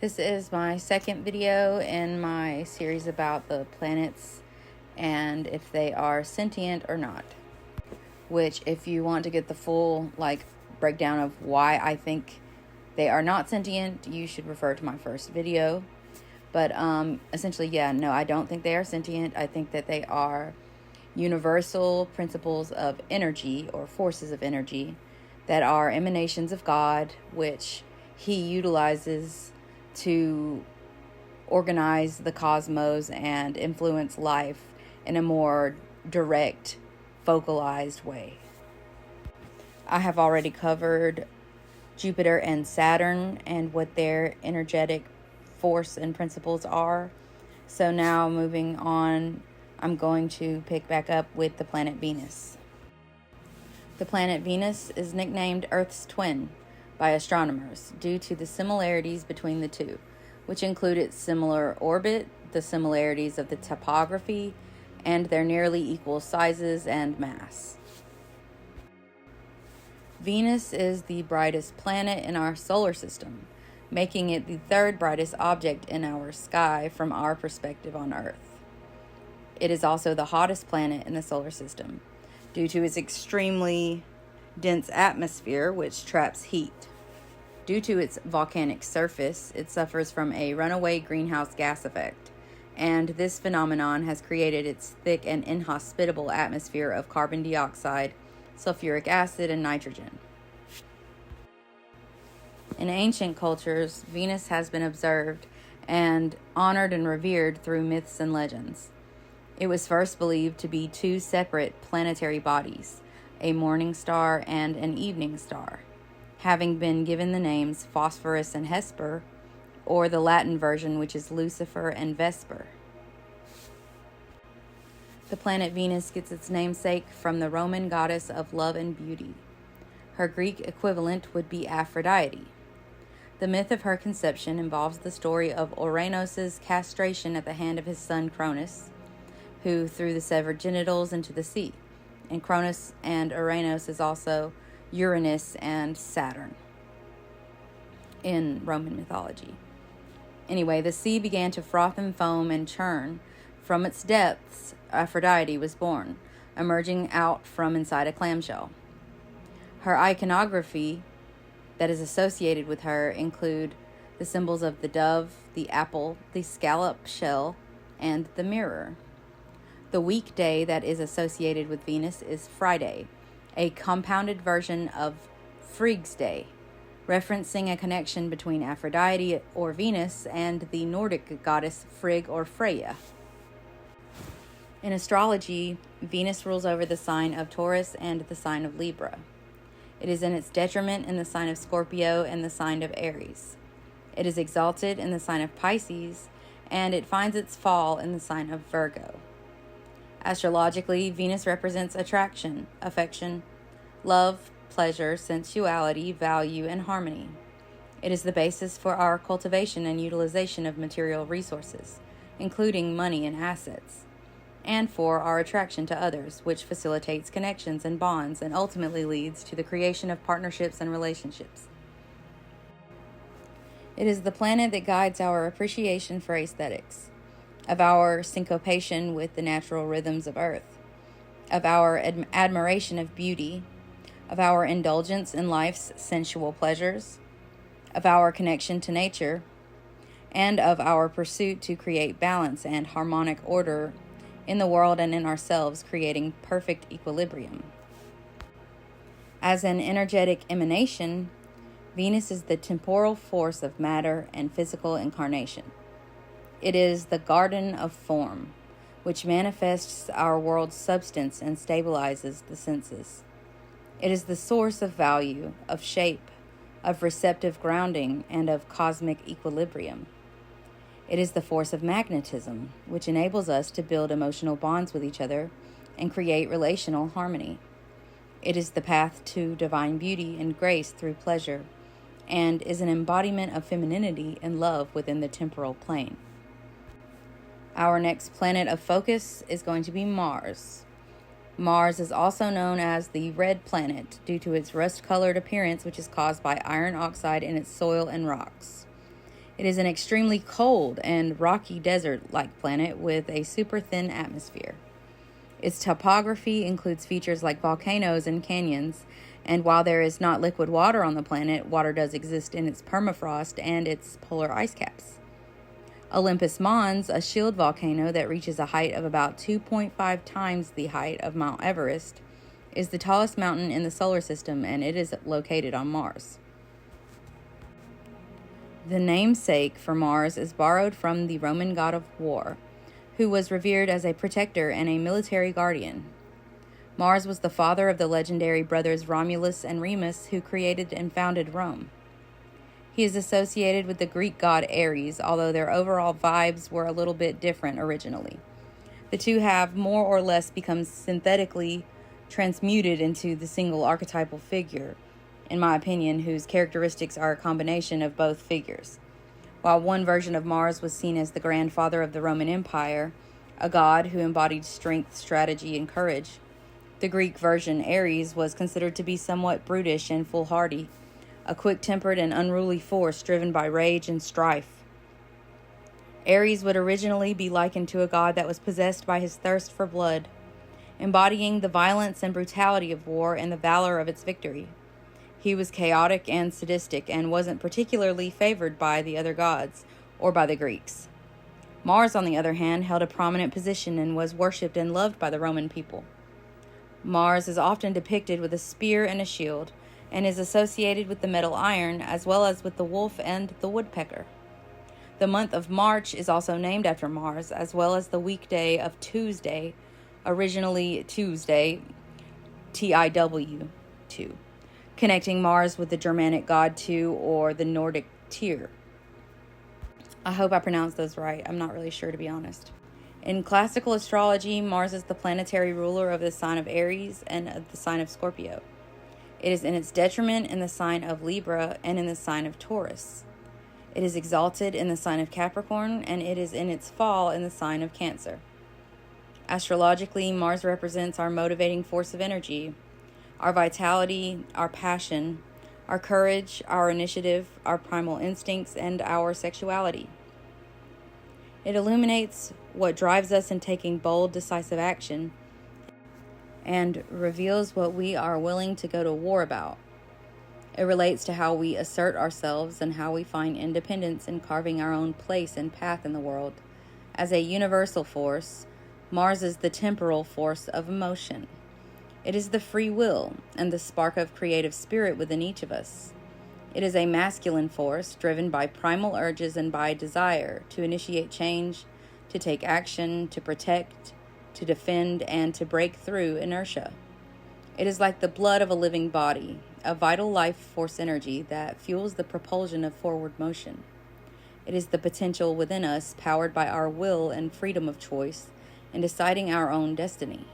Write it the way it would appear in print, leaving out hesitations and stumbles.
This is my second video in my series about the planets and if they are sentient or not. Which, if you want to get the full breakdown of why I think they are not sentient, you should refer to my first video. But essentially, no, I don't think they are sentient. I think that they are universal principles of energy or forces of energy that are emanations of God, which He utilizes to organize the cosmos and influence life in a more direct, focalized way. I have already covered Jupiter and Saturn and what their energetic force and principles are. So now moving on, I'm going to pick back up with the planet Venus. The planet Venus is nicknamed Earth's twin by astronomers due to the similarities between the two, which include its similar orbit, the similarities of the topography, and their nearly equal sizes and mass. Venus is the brightest planet in our solar system, making it the third brightest object in our sky from our perspective on Earth. It is also the hottest planet in the solar system due to its extremely dense atmosphere, which traps heat. Due to its volcanic surface, it suffers from a runaway greenhouse gas effect, and this phenomenon has created its thick and inhospitable atmosphere of carbon dioxide, sulfuric acid, and nitrogen. In ancient cultures, Venus has been observed and honored and revered through myths and legends. It was first believed to be two separate planetary bodies, a morning star and an evening star, having been given the names Phosphorus and Hesper, or the Latin version, which is Lucifer and Vesper. The planet Venus gets its namesake from the Roman goddess of love and beauty. Her Greek equivalent would be Aphrodite. The myth of her conception involves the story of Ouranos' castration at the hand of his son Cronus, who threw the severed genitals into the sea. And Cronus and Ouranos is also Uranus and Saturn in Roman mythology. Anyway, the sea began to froth and foam and churn. From its depths, Aphrodite was born, emerging out from inside a clamshell. Her iconography that is associated with her include the symbols of the dove, the apple, the scallop shell, and the mirror. The weekday that is associated with Venus is Friday, a compounded version of Frigg's Day, referencing a connection between Aphrodite or Venus and the Nordic goddess Frigg or Freya. In astrology, Venus rules over the sign of Taurus and the sign of Libra. It is in its detriment in the sign of Scorpio and the sign of Aries. It is exalted in the sign of Pisces, and it finds its fall in the sign of Virgo. Astrologically, Venus represents attraction, affection, love, pleasure, sensuality, value, and harmony. It is the basis for our cultivation and utilization of material resources, including money and assets, and for our attraction to others, which facilitates connections and bonds and ultimately leads to the creation of partnerships and relationships. It is the planet that guides our appreciation for aesthetics, of our syncopation with the natural rhythms of Earth, of our admiration of beauty, of our indulgence in life's sensual pleasures, of our connection to nature, and of our pursuit to create balance and harmonic order in the world and in ourselves, creating perfect equilibrium. As an energetic emanation, Venus is the temporal force of matter and physical incarnation. It is the garden of form, which manifests our world's substance and stabilizes the senses. It is the source of value, of shape, of receptive grounding, and of cosmic equilibrium. It is the force of magnetism, which enables us to build emotional bonds with each other and create relational harmony. It is the path to divine beauty and grace through pleasure, and is an embodiment of femininity and love within the temporal plane. Our next planet of focus is going to be Mars. Mars is also known as the red planet due to its rust-colored appearance, which is caused by iron oxide in its soil and rocks. It is an extremely cold and rocky desert-like planet with a super thin atmosphere. Its topography includes features like volcanoes and canyons, and while there is not liquid water on the planet, water does exist in its permafrost and its polar ice caps. Olympus Mons, a shield volcano that reaches a height of about 2.5 times the height of Mount Everest, is the tallest mountain in the solar system, and it is located on Mars. The namesake for Mars is borrowed from the Roman god of war, who was revered as a protector and a military guardian. Mars was the father of the legendary brothers Romulus and Remus, who created and founded Rome. He is associated with the Greek god Ares, although their overall vibes were a little bit different originally. The two have more or less become synthetically transmuted into the single archetypal figure, in my opinion, whose characteristics are a combination of both figures. While one version of Mars was seen as the grandfather of the Roman Empire, a god who embodied strength, strategy, and courage, the Greek version, Ares, was considered to be somewhat brutish and foolhardy, a quick-tempered and unruly force driven by rage and strife. Ares would originally be likened to a god that was possessed by his thirst for blood, embodying the violence and brutality of war and the valor of its victory. He was chaotic and sadistic and wasn't particularly favored by the other gods or by the Greeks. Mars, on the other hand, held a prominent position and was worshipped and loved by the Roman people. Mars is often depicted with a spear and a shield, and is associated with the metal iron as well as with the wolf and the woodpecker. The month of March is also named after Mars, as well as the weekday of Tuesday, originally Tuesday, TIW, 2, connecting Mars with the Germanic god Tu or the Nordic Tyr. I hope I pronounced those right. I'm not really sure, to be honest. In classical astrology, Mars is the planetary ruler of the sign of Aries and of the sign of Scorpio. It is in its detriment in the sign of Libra and in the sign of Taurus. It is exalted in the sign of Capricorn, and it is in its fall in the sign of Cancer. Astrologically, Mars represents our motivating force of energy, our vitality, our passion, our courage, our initiative, our primal instincts, and our sexuality. It illuminates what drives us in taking bold, decisive action, and reveals what we are willing to go to war about. It relates to how we assert ourselves and how we find independence in carving our own place and path in the world. As a universal force, Mars is the temporal force of emotion. It is the free will and the spark of creative spirit within each of us. It is a masculine force driven by primal urges and by desire to initiate change, to take action, to protect, to defend, and to break through inertia. It is like the blood of a living body, a vital life force energy that fuels the propulsion of forward motion. It is the potential within us powered by our will and freedom of choice in deciding our own destiny.